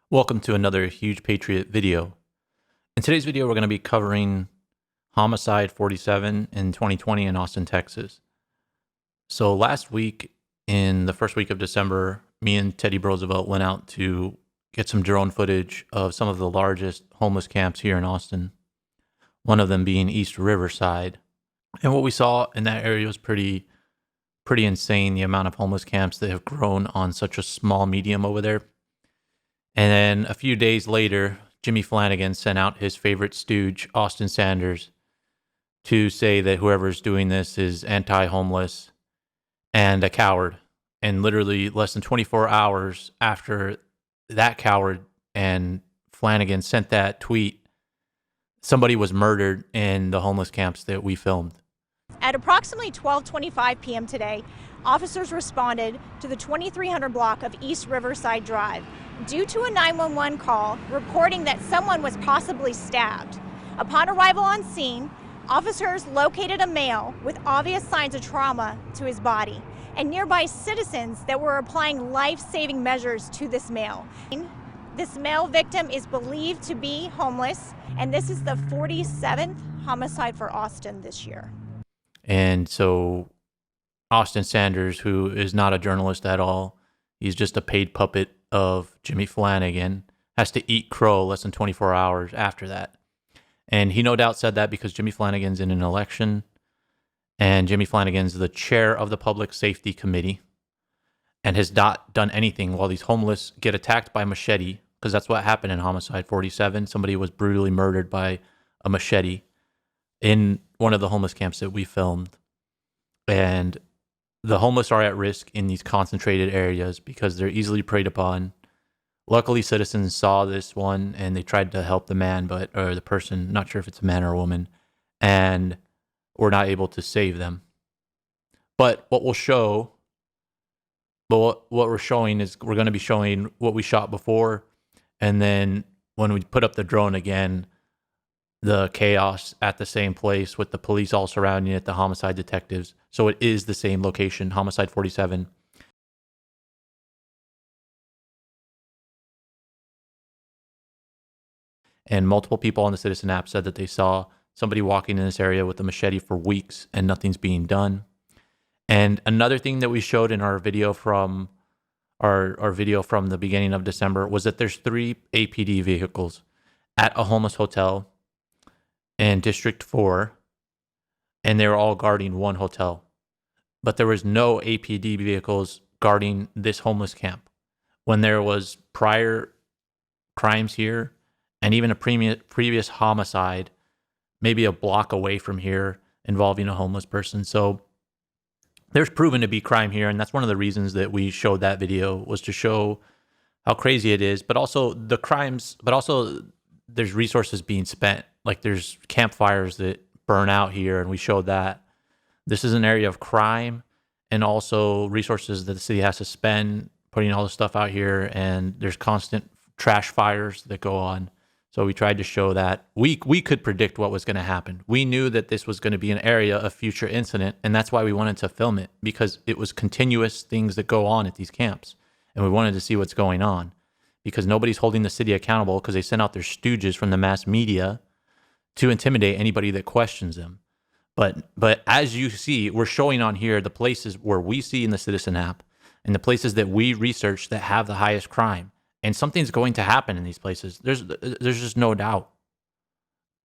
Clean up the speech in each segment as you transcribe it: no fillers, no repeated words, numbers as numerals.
Welcome to another huge Patriot video. In today's video, we're going to be covering Homicide 47 in 2020 in Austin, Texas. So last week, in the first week of December, me and Teddy Roosevelt went out to get some drone footage of some of the largest homeless camps here in Austin, one of them being East Riverside. And what we saw in that area was pretty insane, the amount of homeless camps that have grown on such a small medium over there. And then a few days later, Jimmy Flanagan sent out his favorite stooge, Austin Sanders, to say that whoever's doing this is anti-homeless and a coward. And literally less than 24 hours after that coward and Flanagan sent that tweet, somebody was murdered in the homeless camps that we filmed. At approximately 12:25 p.m. today, officers responded to the 2300 block of East Riverside Drive due to a 911 call reporting that someone was possibly stabbed. Upon arrival on scene, officers located a male with obvious signs of trauma to his body and nearby citizens that were applying life-saving measures to this male. This male victim is believed to be homeless, and this is the 47th homicide for Austin this year. And so Austin Sanders, who is not a journalist at all, he's just a paid puppet of Jimmy Flanagan, has to eat crow less than 24 hours after that. And he no doubt said that because Jimmy Flanagan's in an election, and Jimmy Flanagan's the chair of the Public Safety Committee and has not done anything while these homeless get attacked by machete, because that's what happened in Homicide 47. Somebody was brutally murdered by a machete in one of the homeless camps that we filmed. And the homeless are at risk in these concentrated areas because they're easily preyed upon. Luckily, citizens saw this one and they tried to help the man, or the person, not sure if it's a man or a woman, and were not able to save them. But what we're showing is we're going to be showing what we shot before, and then when we put up the drone again, the chaos at the same place with the police all surrounding it, the homicide detectives. So it is the same location, Homicide 47. And multiple people on the Citizen app said that they saw somebody walking in this area with a machete for weeks and nothing's being done. And another thing that we showed in our video from our video from the beginning of December was that there's 3 APD vehicles at a homeless hotel in District 4, and they were all guarding one hotel. But there was no APD vehicles guarding this homeless camp. When there was prior crimes here, and even a previous homicide, maybe a block away from here, involving a homeless person. So there's proven to be crime here, and that's one of the reasons that we showed that video, was to show how crazy it is, but also the crimes, but also there's resources being spent. Like there's campfires that burn out here, and we showed that. This is an area of crime and also resources that the city has to spend putting all this stuff out here, and there's constant trash fires that go on. So we tried to show that we could predict what was going to happen. We knew that this was going to be an area of future incident, and that's why we wanted to film it, because it was continuous things that go on at these camps, and we wanted to see what's going on, because nobody's holding the city accountable because they sent out their stooges from the mass media to intimidate anybody that questions them. But as you see, we're showing on here the places where we see in the Citizen app and the places that we research that have the highest crime. And something's going to happen in these places. There's just no doubt.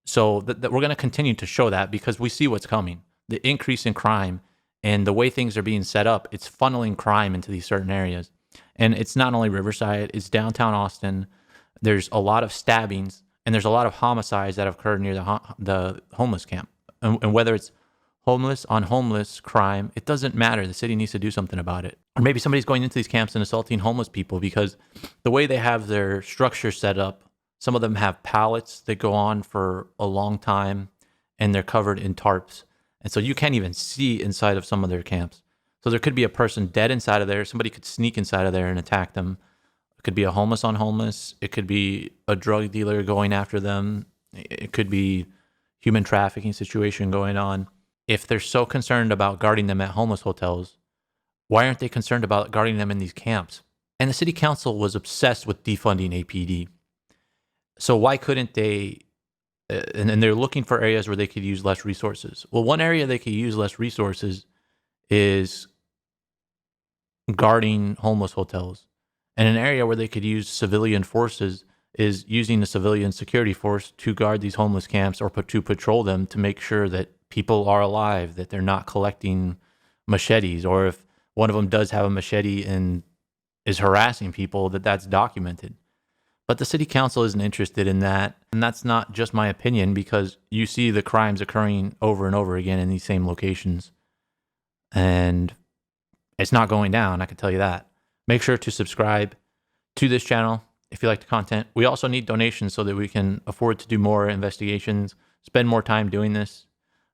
So that we're going to continue to show that because we see what's coming. The increase in crime and the way things are being set up, it's funneling crime into these certain areas. And it's not only Riverside, it's downtown Austin. There's a lot of stabbings, and there's a lot of homicides that have occurred near the homeless camp. And whether it's homeless on homeless crime, it doesn't matter. The city needs to do something about it. Or maybe somebody's going into these camps and assaulting homeless people, because the way they have their structure set up, some of them have pallets that go on for a long time, and they're covered in tarps. And so you can't even see inside of some of their camps. So there could be a person dead inside of there. Somebody could sneak inside of there and attack them. It could be a homeless on homeless. It could be a drug dealer going after them. It could be human trafficking situation going on. If they're so concerned about guarding them at homeless hotels, why aren't they concerned about guarding them in these camps? And the city council was obsessed with defunding APD. So why couldn't they? And they're looking for areas where they could use less resources. Well, one area they could use less resources is guarding homeless hotels. And an area where they could use civilian forces is using the civilian security force to guard these homeless camps or to patrol them to make sure that people are alive, that they're not collecting machetes, or if one of them does have a machete and is harassing people, that's documented. But the city council isn't interested in that. And that's not just my opinion, because you see the crimes occurring over and over again in these same locations. And it's not going down, I can tell you that. Make sure to subscribe to this channel if you like the content. We also need donations so that we can afford to do more investigations, spend more time doing this.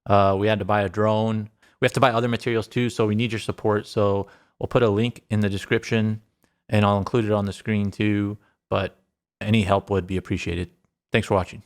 We had to buy a drone. We have to buy other materials too, so we need your support. So we'll put a link in the description, and I'll include it on the screen too. But any help would be appreciated. Thanks for watching.